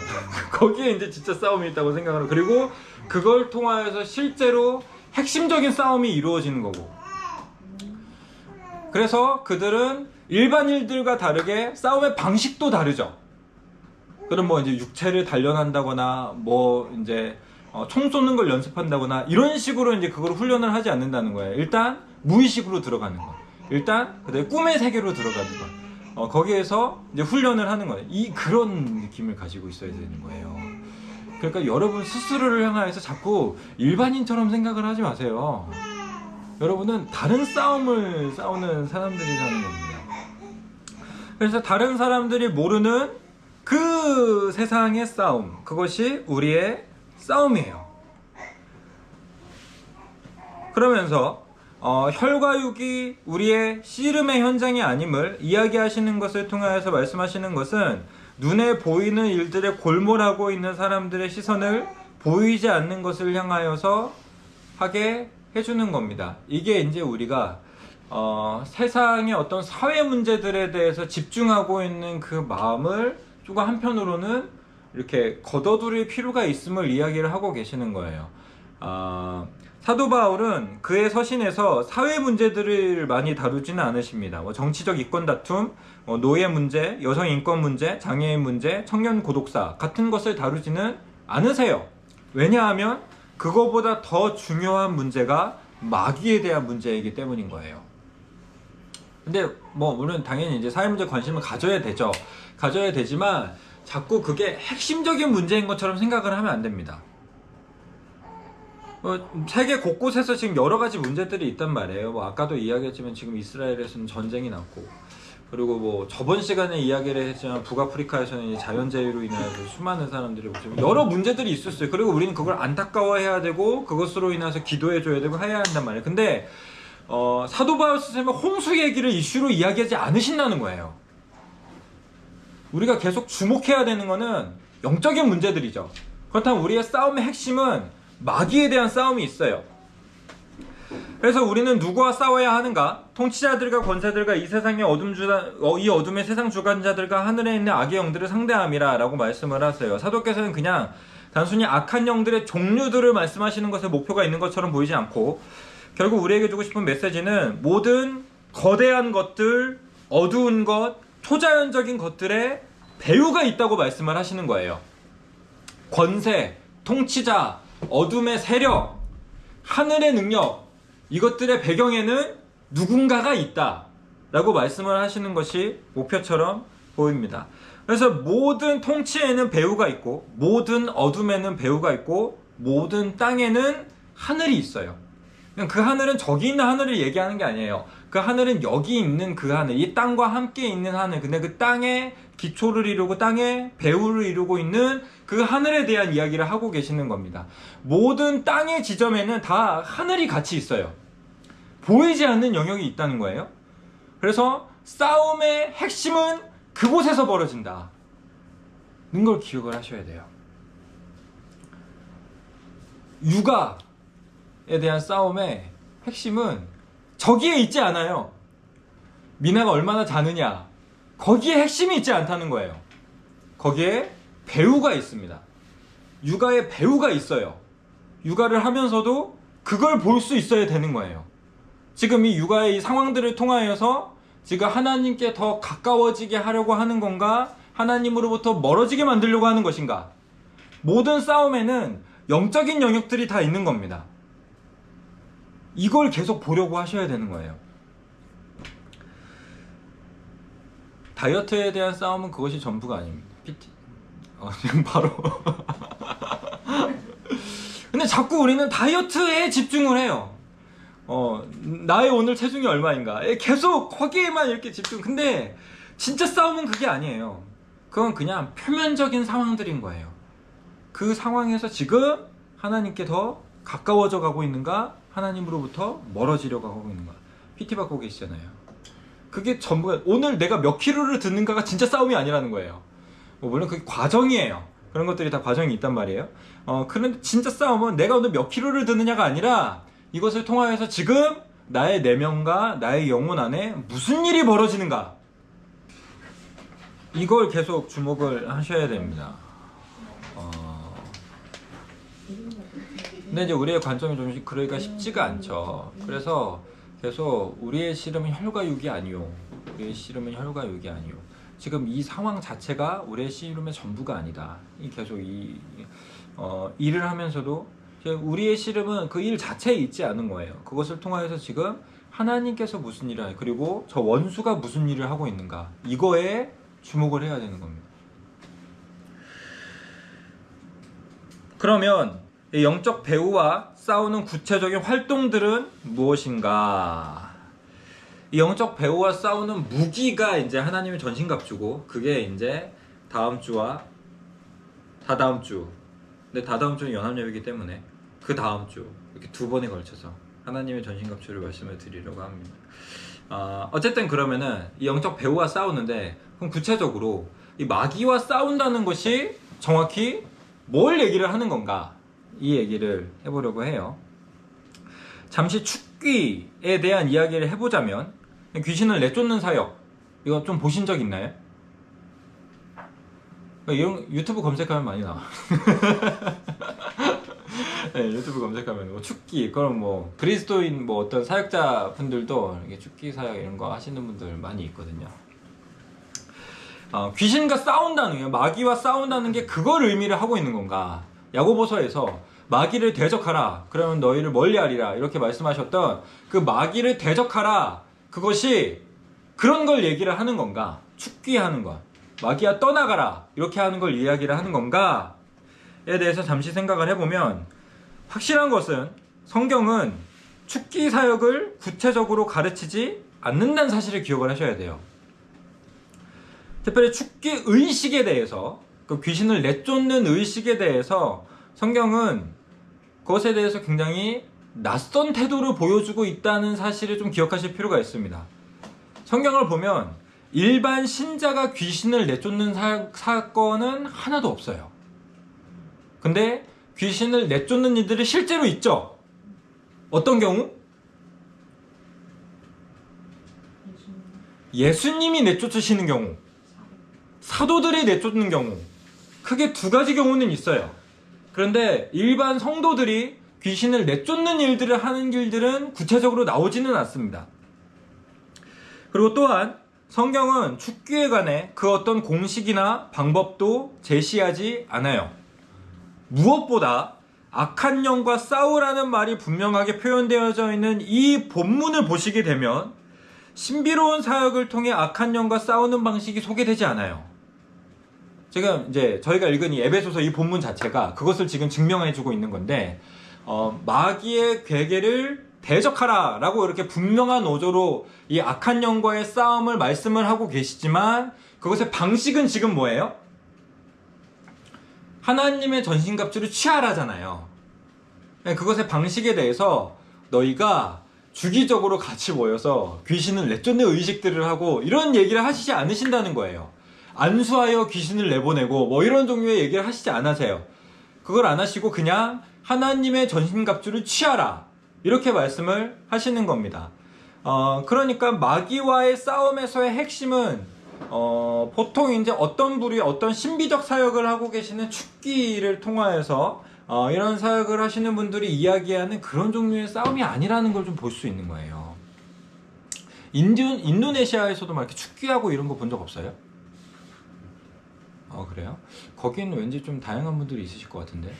거기에 이제 진짜 싸움이 있다고 생각을 하고, 그리고 그걸 통하여서 실제로 핵심적인 싸움이 이루어지는 거고. 그래서 그들은 일반인들과 다르게 싸움의 방식도 다르죠. 그럼 뭐 이제 육체를 단련한다거나 뭐 이제 총 쏘는 걸 연습한다거나 이런 식으로 이제 그걸 훈련을 하지 않는다는 거예요. 일단 무의식으로 들어가는 거. 일단 그들의 꿈의 세계로 들어가는 거. 거기에서 이제 훈련을 하는 거예요. 그런 느낌을 가지고 있어야 되는 거예요. 그러니까 여러분 스스로를 향하여서 자꾸 일반인처럼 생각을 하지 마세요. 여러분은 다른 싸움을 싸우는 사람들이라는 겁니다. 그래서 다른 사람들이 모르는 그 세상의 싸움, 그것이 우리의 싸움이에요. 그러면서 혈과육이 우리의 씨름의 현장이 아님을 이야기하시는 것을 통하여서 말씀하시는 것은 눈에 보이는 일들에 골몰하고 있는 사람들의 시선을 보이지 않는 것을 향하여서 하게 해주는 겁니다. 이게 이제 우리가 세상의 어떤 사회 문제들에 대해서 집중하고 있는 그 마음을 조금 한편으로는 이렇게 걷어들일 필요가 있음을 이야기를 하고 계시는 거예요. 사도 바울은 그의 서신에서 사회 문제들을 많이 다루지는 않으십니다. 정치적 이권 다툼, 노예 문제, 여성 인권 문제, 장애인 문제, 청년 고독사 같은 것을 다루지는 않으세요. 왜냐하면 그거보다 더 중요한 문제가 마귀에 대한 문제이기 때문인 거예요. 근데 뭐 물론 당연히 이제 사회 문제 관심을 가져야 되죠. 가져야 되지만 자꾸 그게 핵심적인 문제인 것처럼 생각을 하면 안 됩니다. 세계 곳곳에서 지금 여러 가지 문제들이 있단 말이에요. 아까도 이야기했지만 지금 이스라엘에서는 전쟁이 났고, 그리고 뭐 저번 시간에 이야기를 했지만 북아프리카에서는 자연재해로 인해서 수많은 사람들이 여러 문제들이 있었어요. 그리고 우리는 그걸 안타까워해야 되고 그것으로 인해서 기도해줘야 되고 해야 한단 말이에요. 근데 사도 바울 선생님은 홍수 얘기를 이슈로 이야기하지 않으신다는 거예요. 우리가 계속 주목해야 되는 거는 영적인 문제들이죠. 그렇다면 우리의 싸움의 핵심은 마귀에 대한 싸움이 있어요. 그래서 우리는 누구와 싸워야 하는가? 통치자들과 권세들과 이 세상의 이 어둠의 세상 주관자들과 하늘에 있는 악의 영들을 상대함이라 라고 말씀을 하세요. 사도께서는 그냥 단순히 악한 영들의 종류들을 말씀하시는 것에 목표가 있는 것처럼 보이지 않고, 결국 우리에게 주고 싶은 메시지는 모든 거대한 것들, 어두운 것, 초자연적인 것들에 배후가 있다고 말씀을 하시는 거예요. 권세, 통치자, 어둠의 세력, 하늘의 능력, 이것들의 배경에는 누군가가 있다 라고 말씀을 하시는 것이 목표처럼 보입니다. 그래서 모든 통치에는 배후가 있고, 모든 어둠에는 배후가 있고, 모든 땅에는 하늘이 있어요. 그 하늘은 저기 있는 하늘을 얘기하는 게 아니에요. 그 하늘은 여기 있는 그 하늘, 이 땅과 함께 있는 하늘, 근데 그 땅에 기초를 이루고 땅에 배후를 이루고 있는 그 하늘에 대한 이야기를 하고 계시는 겁니다. 모든 땅의 지점에는 다 하늘이 같이 있어요. 보이지 않는 영역이 있다는 거예요. 그래서 싸움의 핵심은 그곳에서 벌어진다 는 걸 기억을 하셔야 돼요. 육아에 대한 싸움의 핵심은 저기에 있지 않아요. 미나가 얼마나 자느냐, 거기에 핵심이 있지 않다는 거예요. 거기에 배후가 있습니다. 육아에 배후가 있어요. 육아를 하면서도 그걸 볼 수 있어야 되는 거예요. 지금 이 육아의 이 상황들을 통하여서 지금 하나님께 더 가까워지게 하려고 하는 건가, 하나님으로부터 멀어지게 만들려고 하는 것인가. 모든 싸움에는 영적인 영역들이 다 있는 겁니다. 이걸 계속 보려고 하셔야 되는 거예요. 다이어트에 대한 싸움은 그것이 전부가 아닙니다. PT. 지금 바로. 근데 자꾸 우리는 다이어트에 집중을 해요. 나의 오늘 체중이 얼마인가. 계속 거기에만 이렇게 집중. 근데 진짜 싸움은 그게 아니에요. 그건 그냥 표면적인 상황들인 거예요. 그 상황에서 지금 하나님께 더 가까워져 가고 있는가? 하나님으로부터 멀어지려고 하고 있는 거야. PT 받고 계시잖아요. 그게 전부가 오늘 내가 몇 킬로를 듣는가가 진짜 싸움이 아니라는 거예요. 물론 그게 과정이에요. 그런 것들이 다 과정이 있단 말이에요. 그런데 진짜 싸움은 내가 오늘 몇 킬로를 듣느냐가 아니라 이것을 통하여서 지금 나의 내면과 나의 영혼 안에 무슨 일이 벌어지는가, 이걸 계속 주목을 하셔야 됩니다. 근데 이제 우리의 관점이 좀 그러기가 쉽지가 않죠. 그래서 계속 우리의 씨름은 혈과 육이 아니요, 우리의 씨름은 혈과 육이 아니요, 지금 이 상황 자체가 우리의 씨름의 전부가 아니다. 계속 일을 하면서도 우리의 씨름은 그 일 자체에 있지 않은 거예요. 그것을 통하여서 지금 하나님께서 무슨 일을, 그리고 저 원수가 무슨 일을 하고 있는가, 이거에 주목을 해야 되는 겁니다. 그러면 이 영적 배후와 싸우는 구체적인 활동들은 무엇인가? 이 영적 배후와 싸우는 무기가 이제 하나님의 전신갑주고, 그게 이제 다음 주와 다다음 주, 근데 다다음 주는 연합예배이기 때문에 그 다음 주 이렇게 두 번에 걸쳐서 하나님의 전신갑주를 말씀을 드리려고 합니다. 어쨌든 그러면은 이 영적 배후와 싸우는데, 그럼 구체적으로 이 마귀와 싸운다는 것이 정확히 뭘 얘기를 하는 건가, 이 얘기를 해보려고 해요. 잠시 축귀에 대한 이야기를 해보자면, 귀신을 내쫓는 사역, 이거 좀 보신 적 있나요? 이런 유튜브 검색하면 많이 나와. 네, 유튜브 검색하면 뭐 축기, 그럼 뭐 그리스도인 뭐 어떤 사역자 분들도 이렇게 축기 사역 이런 거 하시는 분들 많이 있거든요. 귀신과 싸운다는 게, 마귀와 싸운다는 게 그걸 의미를 하고 있는 건가? 야고보서에서 마귀를 대적하라, 그러면 너희를 멀리하리라, 이렇게 말씀하셨던 그 마귀를 대적하라, 그것이 그런 걸 얘기를 하는 건가? 축귀하는 거, 마귀야 떠나가라, 이렇게 하는 걸 이야기를 하는 건가에 대해서 잠시 생각을 해보면, 확실한 것은 성경은 축기 사역을 구체적으로 가르치지 않는다는 사실을 기억을 하셔야 돼요. 특별히 축기 의식에 대해서, 그 귀신을 내쫓는 의식에 대해서 성경은 그것에 대해서 굉장히 낯선 태도를 보여주고 있다는 사실을 좀 기억하실 필요가 있습니다. 성경을 보면 일반 신자가 귀신을 내쫓는 사건은 하나도 없어요. 근데 귀신을 내쫓는 이들이 실제로 있죠. 어떤 경우? 예수님이 내쫓으시는 경우, 사도들이 내쫓는 경우, 크게 두 가지 경우는 있어요. 그런데 일반 성도들이 귀신을 내쫓는 일들을 하는 일들은 구체적으로 나오지는 않습니다. 그리고 또한 성경은 축귀에 관해 그 어떤 공식이나 방법도 제시하지 않아요. 무엇보다 악한 영과 싸우라는 말이 분명하게 표현되어져 있는 이 본문을 보시게 되면 신비로운 사역을 통해 악한 영과 싸우는 방식이 소개되지 않아요. 지금 이제 저희가 읽은 이 에베소서 이 본문 자체가 그것을 지금 증명해주고 있는 건데, 마귀의 괴계를 대적하라 라고 이렇게 분명한 어조로 이 악한 영과의 싸움을 말씀을 하고 계시지만, 그것의 방식은 지금 뭐예요? 하나님의 전신갑주를 취하라잖아요. 그것의 방식에 대해서 너희가 주기적으로 같이 모여서 귀신을 내쫓는 의식들을 하고 이런 얘기를 하시지 않으신다는 거예요. 안수하여 귀신을 내보내고 뭐 이런 종류의 얘기를 하시지 않으세요. 그걸 안 하시고 그냥 하나님의 전신갑주를 취하라, 이렇게 말씀을 하시는 겁니다. 그러니까 마귀와의 싸움에서의 핵심은 보통 이제 어떤 부류의 어떤 신비적 사역을 하고 계시는 축기를 통하여서 이런 사역을 하시는 분들이 이야기하는 그런 종류의 싸움이 아니라는 걸 좀 볼 수 있는 거예요. 인도네시아에서도 막 이렇게 축기하고 이런 거 본 적 없어요? 그래요? 거기는 왠지 좀 다양한 분들이 있으실 것 같은데.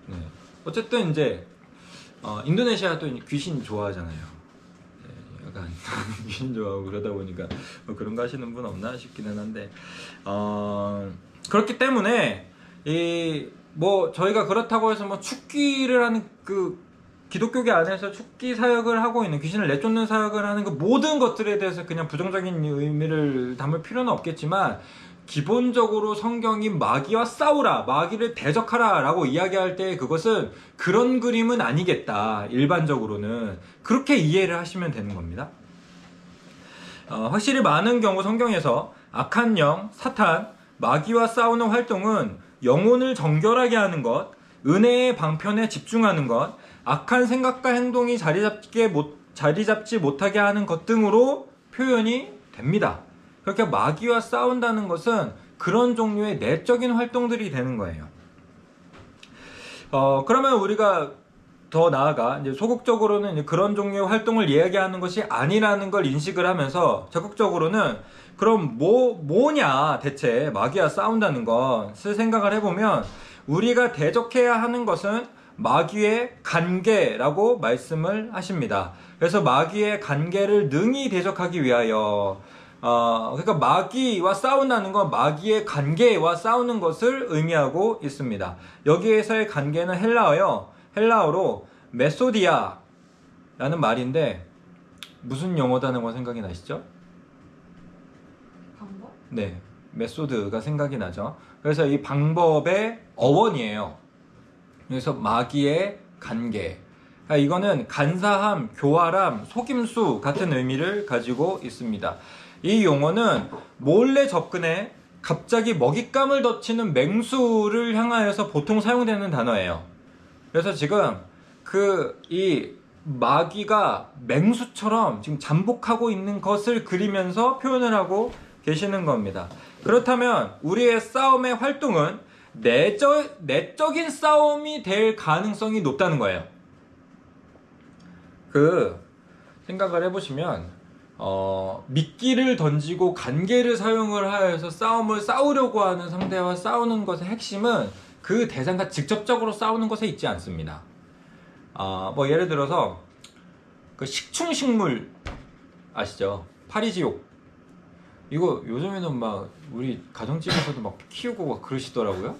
네. 어쨌든 이제 인도네시아도 귀신 좋아하잖아요. 네, 약간 귀신 좋아하고 그러다 보니까 뭐 그런 거 하시는 분 없나 싶기는 한데, 그렇기 때문에 뭐 저희가 그렇다고 해서 뭐 축기를 하는 그 기독교계 안에서 축기 사역을 하고 있는, 귀신을 내쫓는 사역을 하는 그 모든 것들에 대해서 그냥 부정적인 의미를 담을 필요는 없겠지만, 기본적으로 성경이 마귀와 싸우라, 마귀를 대적하라 라고 이야기할 때 그것은 그런 그림은 아니겠다. 일반적으로는 그렇게 이해를 하시면 되는 겁니다. 확실히 많은 경우 성경에서 악한 영, 사탄, 마귀와 싸우는 활동은 영혼을 정결하게 하는 것, 은혜의 방편에 집중하는 것, 악한 생각과 행동이 자리 잡지 못하게 하는 것 등으로 표현이 됩니다. 그렇게 마귀와 싸운다는 것은 그런 종류의 내적인 활동들이 되는 거예요. 그러면 우리가 더 나아가 이제 소극적으로는 그런 종류의 활동을 이야기하는 것이 아니라는 걸 인식을 하면서 적극적으로는 그럼 뭐냐 대체 마귀와 싸운다는 것을 생각을 해보면 우리가 대적해야 하는 것은 마귀의 관계라고 말씀을 하십니다. 그래서 마귀의 관계를 능히 대적하기 위하여 그러니까 마귀와 싸운다는 건 마귀의 관계와 싸우는 것을 의미하고 있습니다. 여기에서의 관계는 헬라어로 메소디아라는 말인데 무슨 영어 단어가 생각이 나시죠? 방법? 네, 메소드가 생각이 나죠. 그래서 이 방법의 어원이에요. 그래서 마귀의 관계. 이거는 간사함, 교활함, 속임수 같은 의미를 가지고 있습니다. 이 용어는 몰래 접근해 갑자기 먹잇감을 덧치는 맹수를 향하여서 보통 사용되는 단어예요. 그래서 지금 이 마귀가 맹수처럼 지금 잠복하고 있는 것을 그리면서 표현을 하고 계시는 겁니다. 그렇다면 우리의 싸움의 활동은 내적인 싸움이 될 가능성이 높다는 거예요. 생각을 해보시면 미끼를 던지고 간계를 사용을 하여서 싸우려고 하는 상대와 싸우는 것의 핵심은 그 대상과 직접적으로 싸우는 것에 있지 않습니다. 예를 들어서 그 식충식물 아시죠? 파리지옥. 이거 요즘에는 막 우리 가정집에서도 막 키우고 막 그러시더라고요.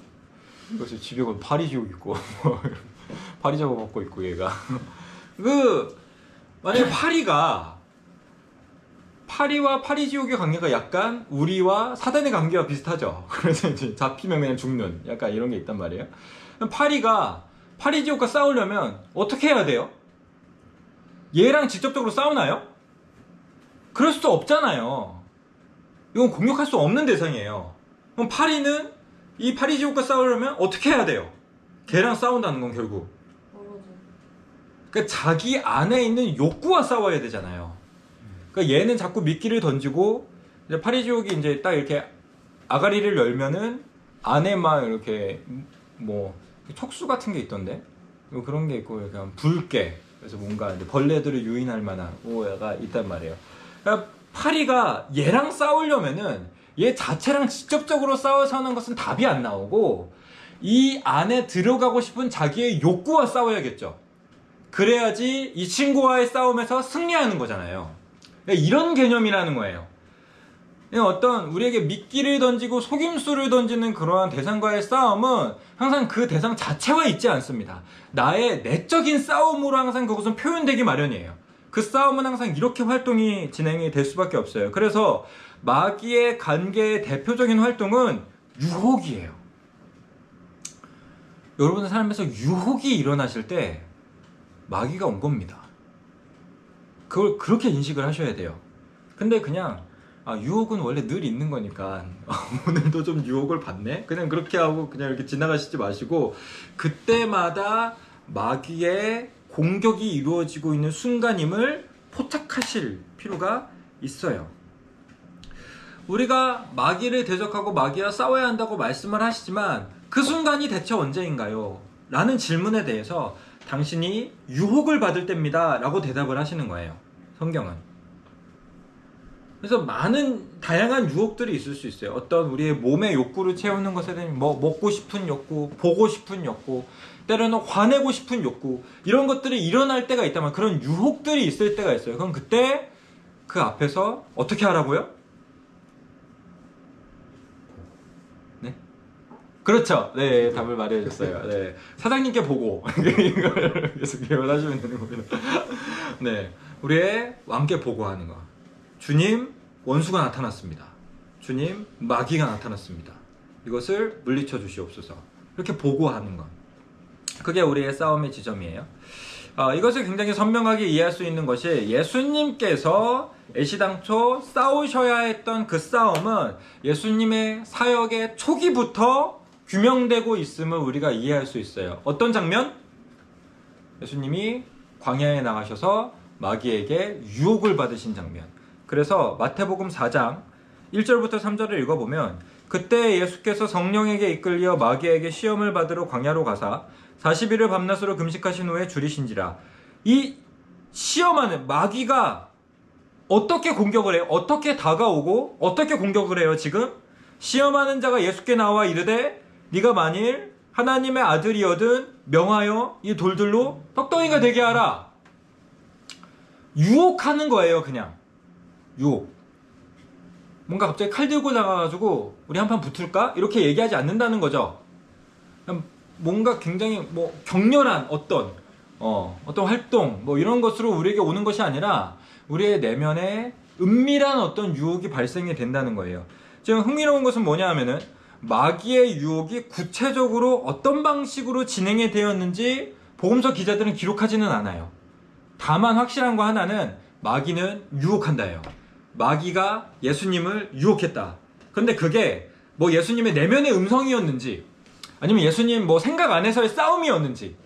그래서 집에 가면 파리지옥 있고 파리 잡아먹고 있고 얘가 만약에 파리와 파리지옥의 관계가 약간 우리와 사단의 관계와 비슷하죠. 그래서 이제 잡히면 그냥 죽는 약간 이런 게 있단 말이에요. 파리가 파리지옥과 싸우려면 어떻게 해야 돼요? 얘랑 직접적으로 싸우나요? 그럴 수도 없잖아요. 이건 공격할 수 없는 대상이에요. 그럼 파리는 이 파리지옥과 싸우려면 어떻게 해야 돼요? 걔랑 싸운다는 건 결국 그러니까 자기 안에 있는 욕구와 싸워야 되잖아요. 그러니까 얘는 자꾸 미끼를 던지고 이제 파리지옥이 이제 딱 이렇게 아가리를 열면은 안에 막 이렇게 뭐 척수 같은 게 있던데 그런 게 있고 약간 붉게 그래서 뭔가 이제 벌레들을 유인할 만한 오해가 있단 말이에요. 그러니까 파리가 얘랑 싸우려면은 얘 자체랑 직접적으로 싸워서 하는 것은 답이 안 나오고 이 안에 들어가고 싶은 자기의 욕구와 싸워야겠죠. 그래야지 이 친구와의 싸움에서 승리하는 거잖아요. 이런 개념이라는 거예요. 어떤 우리에게 미끼를 던지고 속임수를 던지는 그러한 대상과의 싸움은 항상 그 대상 자체와 있지 않습니다. 나의 내적인 싸움으로 항상 그것은 표현되기 마련이에요. 그 싸움은 항상 이렇게 활동이 진행이 될 수밖에 없어요. 그래서 마귀의 관계의 대표적인 활동은 유혹이에요. 여러분의 삶에서 유혹이 일어나실 때 마귀가 온 겁니다. 그걸 그렇게 인식을 하셔야 돼요. 근데 그냥 유혹은 원래 늘 있는 거니까 오늘도 좀 유혹을 받네? 그냥 그렇게 하고 그냥 이렇게 지나가시지 마시고 그때마다 마귀의 공격이 이루어지고 있는 순간임을 포착하실 필요가 있어요. 우리가 마귀를 대적하고 마귀와 싸워야 한다고 말씀을 하시지만 그 순간이 대체 언제인가요? 라는 질문에 대해서 당신이 유혹을 받을 때입니다 라고 대답을 하시는 거예요. 성경은. 그래서 다양한 유혹들이 있을 수 있어요. 어떤 우리의 몸의 욕구를 채우는 것에 대한 먹고 싶은 욕구, 보고 싶은 욕구, 때로는 화내고 싶은 욕구 이런 것들이 일어날 때가 있다면 그런 유혹들이 있을 때가 있어요. 그럼 그때 그 앞에서 어떻게 하라고요? 네? 그렇죠. 네, 답을 말해줬어요. 네, 사장님께 보고 이걸 계속 기억을 하시면 되는 겁니다. 네, 우리의 왕께 보고하는 거. 주님, 원수가 나타났습니다. 주님, 마귀가 나타났습니다. 이것을 물리쳐 주시옵소서. 이렇게 보고하는 것. 그게 우리의 싸움의 지점이에요. 이것을 굉장히 선명하게 이해할 수 있는 것이 예수님께서 애시당초 싸우셔야 했던 그 싸움은 예수님의 사역의 초기부터 규명되고 있음을 우리가 이해할 수 있어요. 어떤 장면? 예수님이 광야에 나가셔서 마귀에게 유혹을 받으신 장면. 그래서 마태복음 4장 1절부터 3절을 읽어보면 그때 예수께서 성령에게 이끌려 마귀에게 시험을 받으러 광야로 가사 40일을 밤낮으로 금식하신 후에 줄이신지라. 이 시험하는 마귀가 어떻게 공격을 해요? 어떻게 다가오고 어떻게 공격을 해요? 지금 시험하는 자가 예수께 나와 이르되 네가 만일 하나님의 아들이거든 명하여 이 돌들로 떡덩이가 되게 하라. 유혹하는 거예요. 그냥 유혹. 뭔가 갑자기 칼 들고 나가가지고 우리 한판 붙을까? 이렇게 얘기하지 않는다는 거죠. 그냥 뭔가 굉장히 뭐 격렬한 어떤 활동 뭐 이런 것으로 우리에게 오는 것이 아니라 우리의 내면에 은밀한 어떤 유혹이 발생이 된다는 거예요. 지금 흥미로운 것은 뭐냐 하면은 마귀의 유혹이 구체적으로 어떤 방식으로 진행이 되었는지 복음서 기자들은 기록하지는 않아요. 다만 확실한 거 하나는 마귀는 유혹한다예요. 마귀가 예수님을 유혹했다. 그런데 그게 뭐 예수님의 내면의 음성이었는지 아니면 예수님 뭐 생각 안에서의 싸움이었는지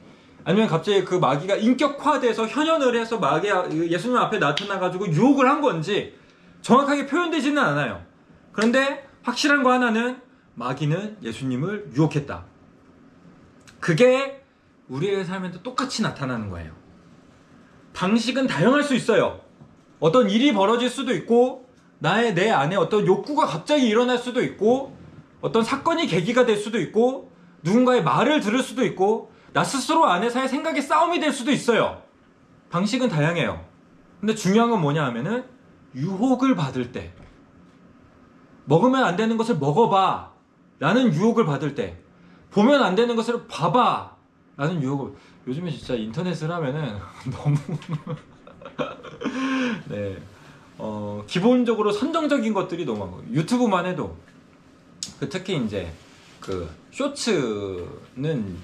아니면 갑자기 그 마귀가 인격화돼서 현현을 해서 마귀가 예수님 앞에 나타나가지고 유혹을 한 건지 정확하게 표현되지는 않아요. 그런데 확실한 거 하나는 마귀는 예수님을 유혹했다. 그게 우리의 삶에도 똑같이 나타나는 거예요. 방식은 다양할 수 있어요. 어떤 일이 벌어질 수도 있고 내 안에 어떤 욕구가 갑자기 일어날 수도 있고 어떤 사건이 계기가 될 수도 있고 누군가의 말을 들을 수도 있고 나 스스로 안에서의 생각의 싸움이 될 수도 있어요. 방식은 다양해요. 근데 중요한 건 뭐냐 하면은 유혹을 받을 때 먹으면 안 되는 것을 먹어봐 라는 유혹을 받을 때 보면 안 되는 것을 봐봐 라는 유혹을 요즘에 진짜 인터넷을 하면은 너무 네, 기본적으로 선정적인 것들이 너무 많고 유튜브만 해도 특히 이제 그 쇼츠는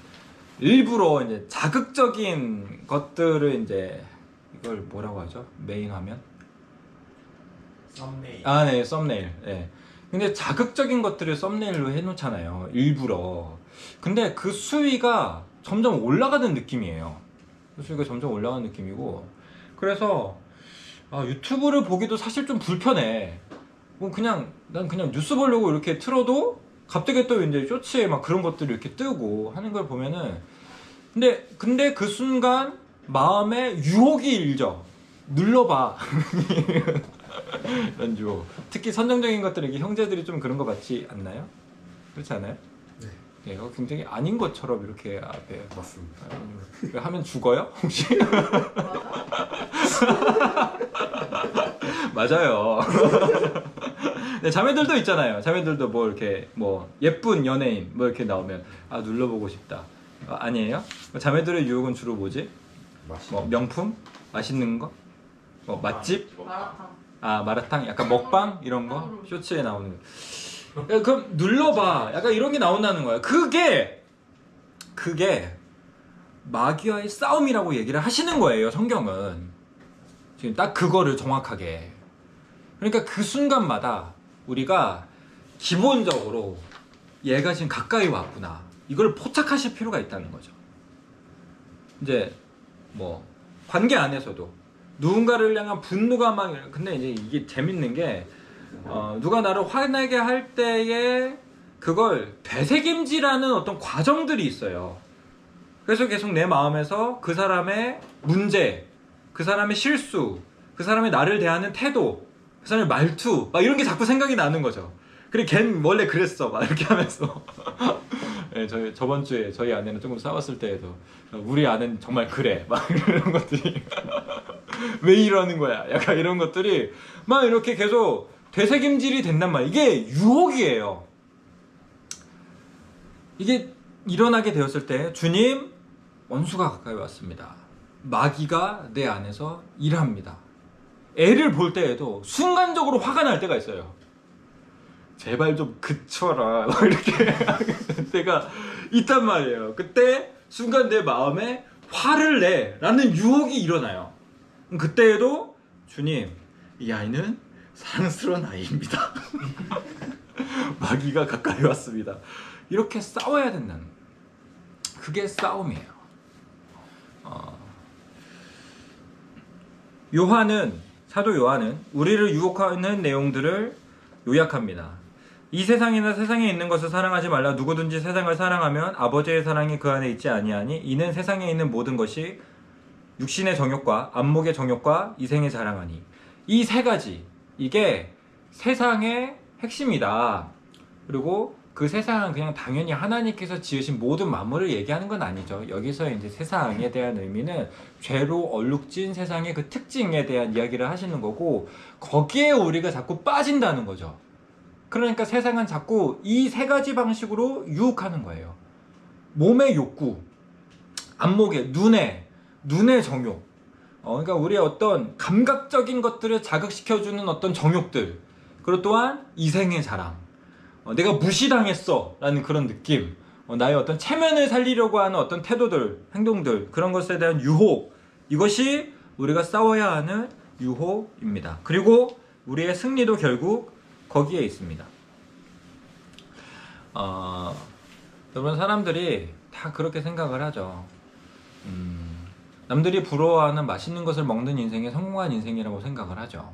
일부러 이제 자극적인 것들을 이제 이걸 뭐라고 하죠? 메인 화면? 썸네일. 네, 썸네일. 네. 근데 자극적인 것들을 썸네일로 해놓잖아요. 일부러. 근데 그 수위가 점점 올라가는 느낌이에요. 그 수위가 점점 올라가는 느낌이고. 그래서 유튜브를 보기도 사실 좀 불편해. 뭐 난 그냥 뉴스 보려고 이렇게 틀어도 갑자기 또 이제 쇼츠에 막 그런 것들이 이렇게 뜨고 하는 걸 보면은 근데 그 순간 마음에 유혹이 일죠. 눌러봐. 이런 유혹. 특히 선정적인 것들은 이게 형제들이 좀 그런 거 같지 않나요? 그렇지 않아요? 네. 네, 굉장히 아닌 것처럼 이렇게 앞에 맞습니다. 하면 죽어요? 혹시? 맞아요. 네, 자매들도 있잖아요. 자매들도 뭐 이렇게 뭐 예쁜 연예인 뭐 이렇게 나오면 눌러보고 싶다. 아니에요? 자매들의 유혹은 주로 뭐지? 뭐 명품? 맛있는 거? 뭐 맛집? 마라탕. 마라탕? 약간 먹방? 이런 거? 쇼츠에 나오는 거. 야, 그럼 눌러봐. 약간 이런 게 나온다는 거야. 그게 마귀와의 싸움이라고 얘기를 하시는 거예요. 성경은. 지금 딱 그거를 정확하게. 그러니까 그 순간마다 우리가 기본적으로 얘가 지금 가까이 왔구나. 이걸 포착하실 필요가 있다는 거죠. 이제 뭐 관계 안에서도 누군가를 향한 분노가 막 근데 이제 이게 재밌는 게 누가 나를 화나게 할 때에 그걸 되새김질하는 어떤 과정들이 있어요. 그래서 계속 내 마음에서 그 사람의 문제, 그 사람의 실수, 그 사람의 나를 대하는 태도, 그 사람의 말투 막 이런 게 자꾸 생각이 나는 거죠. 그래 걘 원래 그랬어 막 이렇게 하면서 네, 저번 주에 저희 아내는 조금 싸웠을 때에도 우리 아내는 정말 그래 막 이런 것들이 왜 이러는 거야 약간 이런 것들이 막 이렇게 계속 되새김질이 된단 말이에요. 이게 유혹이에요. 이게 일어나게 되었을 때 주님 원수가 가까이 왔습니다. 마귀가 내 안에서 일합니다. 애를 볼 때에도 순간적으로 화가 날 때가 있어요. 제발 좀 그쳐라 막 이렇게 하는 때가 있단 말이에요. 그때 순간 내 마음에 화를 내라는 유혹이 일어나요. 그때에도 주님, 이 아이는 사랑스러운 아이입니다. 마귀가 가까이 왔습니다. 이렇게 싸워야 된다는 거예요. 그게 싸움이에요. 사도 요한은 우리를 유혹하는 내용들을 요약합니다. 이 세상이나 세상에 있는 것을 사랑하지 말라. 누구든지 세상을 사랑하면 아버지의 사랑이 그 안에 있지 아니하니 이는 세상에 있는 모든 것이 육신의 정욕과 안목의 정욕과 이생의 자랑하니. 이 세 가지, 이게 세상의 핵심이다. 그리고 그 세상은 그냥 당연히 하나님께서 지으신 모든 만물을 얘기하는 건 아니죠. 여기서 이제 세상에 대한 의미는 죄로 얼룩진 세상의 그 특징에 대한 이야기를 하시는 거고, 거기에 우리가 자꾸 빠진다는 거죠. 그러니까 세상은 자꾸 이 세 가지 방식으로 유혹하는 거예요. 몸의 욕구, 안목의, 눈의 정욕, 그러니까 우리의 어떤 감각적인 것들을 자극시켜주는 어떤 정욕들, 그리고 또한 이생의 자랑, 내가 무시당했어 라는 그런 느낌, 나의 어떤 체면을 살리려고 하는 어떤 태도들, 행동들, 그런 것에 대한 유혹, 이것이 우리가 싸워야 하는 유혹입니다. 그리고 우리의 승리도 결국 거기에 있습니다. 여러분, 사람들이 다 그렇게 생각을 하죠. 남들이 부러워하는 맛있는 것을 먹는 인생이 성공한 인생이라고 생각을 하죠.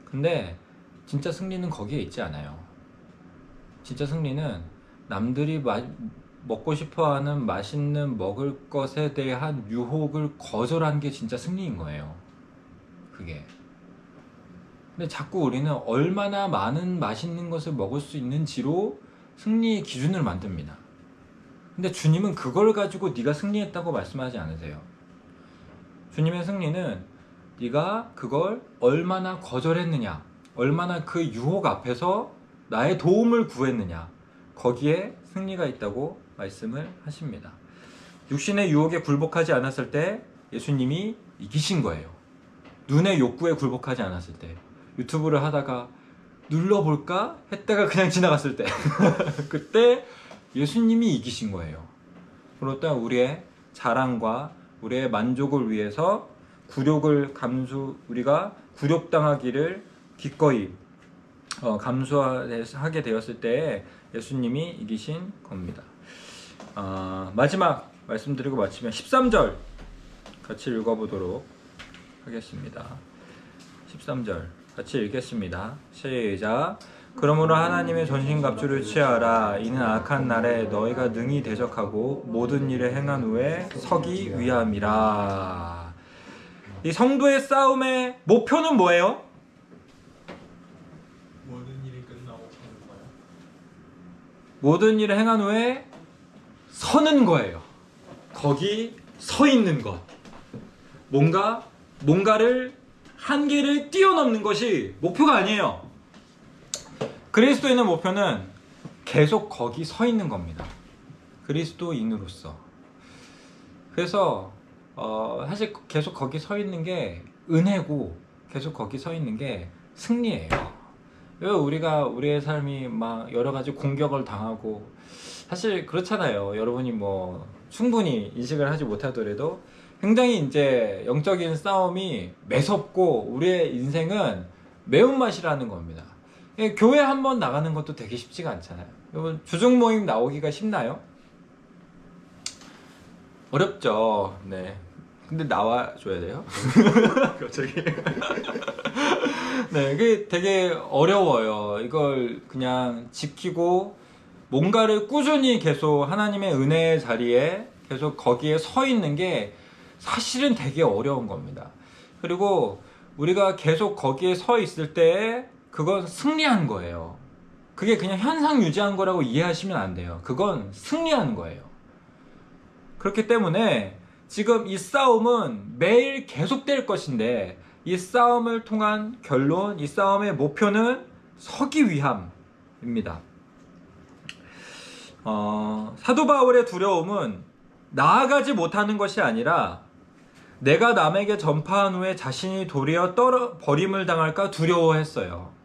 근데 진짜 승리는 거기에 있지 않아요. 진짜 승리는 남들이 먹고 싶어하는 맛있는 먹을 것에 대한 유혹을 거절한 게 진짜 승리인 거예요. 그게. 근데 자꾸 우리는 얼마나 많은 맛있는 것을 먹을 수 있는지로 승리의 기준을 만듭니다. 근데 주님은 그걸 가지고 네가 승리했다고 말씀하지 않으세요. 주님의 승리는 네가 그걸 얼마나 거절했느냐, 얼마나 그 유혹 앞에서 나의 도움을 구했느냐, 거기에 승리가 있다고 말씀을 하십니다. 육신의 유혹에 굴복하지 않았을 때 예수님이 이기신 거예요. 눈의 욕구에 굴복하지 않았을 때, 유튜브를 하다가 눌러볼까 했다가 그냥 지나갔을 때 그때 예수님이 이기신 거예요. 그렇다 우리의 자랑과 우리의 만족을 위해서 우리가 굴욕당하기를 기꺼이 감수하게 되었을 때 예수님이 이기신 겁니다. 마지막 말씀드리고 마치면 13절 같이 읽어보도록 하겠습니다. 13절 같이 읽겠습니다. 시작. 그러므로 하나님의 전신갑주를 취하라. 이는 악한 날에 너희가 능히 대적하고 모든 일을 행한 후에 서기 위함이라. 이 성도의 싸움의 목표는 뭐예요? 모든 일이 끝나고 서는 거야. 모든 일을 행한 후에 서는 거예요. 거기 서 있는 것. 뭔가를 한계를 뛰어넘는 것이 목표가 아니에요. 그리스도인의 목표는 계속 거기 서 있는 겁니다. 그리스도인으로서. 그래서 사실 계속 거기 서 있는 게 은혜고, 계속 거기 서 있는 게 승리예요. 왜 우리의 삶이 막 여러 가지 공격을 당하고, 사실 그렇잖아요. 여러분이 뭐 충분히 인식을 하지 못하더라도 굉장히 이제 영적인 싸움이 매섭고 우리의 인생은 매운맛이라는 겁니다. 교회 한번 나가는 것도 되게 쉽지가 않잖아요. 여러분, 주중 모임 나오기가 쉽나요? 어렵죠. 네. 근데 나와줘야 돼요? 갑자기. 네, 그게 되게 어려워요. 이걸 그냥 지키고 뭔가를 꾸준히 계속 하나님의 은혜의 자리에 계속 거기에 서 있는 게 사실은 되게 어려운 겁니다. 그리고 우리가 계속 거기에 서 있을 때 그건 승리한 거예요. 그게 그냥 현상 유지한 거라고 이해하시면 안 돼요. 그건 승리한 거예요. 그렇기 때문에 지금 이 싸움은 매일 계속될 것인데, 이 싸움을 통한 결론, 이 싸움의 목표는 서기 위함입니다. 사도 바울의 두려움은 나아가지 못하는 것이 아니라 내가 남에게 전파한 후에 자신이 도리어 버림을 당할까 두려워했어요.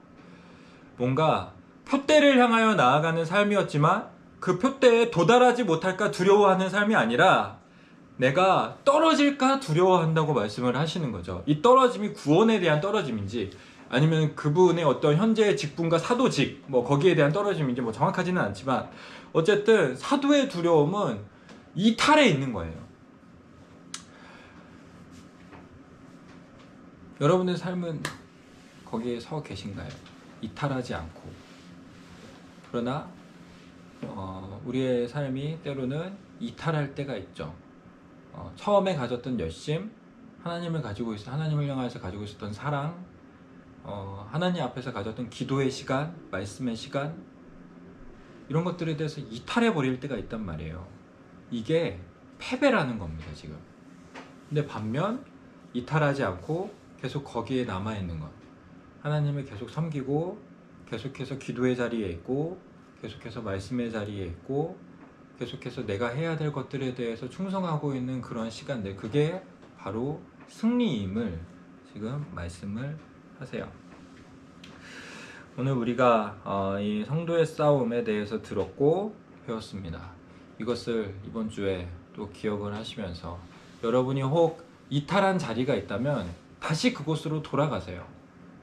뭔가 표대를 향하여 나아가는 삶이었지만 그 표대에 도달하지 못할까 두려워하는 삶이 아니라 내가 떨어질까 두려워한다고 말씀을 하시는 거죠. 이 떨어짐이 구원에 대한 떨어짐인지 아니면 그분의 어떤 현재의 직분과 사도직 뭐 거기에 대한 떨어짐인지 뭐 정확하지는 않지만 어쨌든 사도의 두려움은 이탈에 있는 거예요. 여러분의 삶은 거기에 서 계신가요? 이탈하지 않고. 그러나 우리의 삶이 때로는 이탈할 때가 있죠. 처음에 가졌던 열심, 하나님을 향해서 가지고 있었던 사랑, 하나님 앞에서 가졌던 기도의 시간, 말씀의 시간, 이런 것들에 대해서 이탈해 버릴 때가 있단 말이에요. 이게 패배라는 겁니다, 지금. 근데 반면 이탈하지 않고 계속 거기에 남아 있는 것, 하나님을 계속 섬기고 계속해서 기도의 자리에 있고 계속해서 말씀의 자리에 있고 계속해서 내가 해야 될 것들에 대해서 충성하고 있는 그런 시간들, 그게 바로 승리임을 지금 말씀을 하세요. 오늘 우리가 이 성도의 싸움에 대해서 들었고 배웠습니다. 이것을 이번 주에 또 기억을 하시면서 여러분이 혹 이탈한 자리가 있다면 다시 그곳으로 돌아가세요.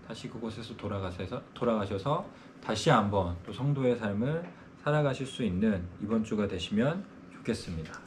다시 그곳에서 돌아가셔서 다시 한번 또 성도의 삶을 살아가실 수 있는 이번 주가 되시면 좋겠습니다.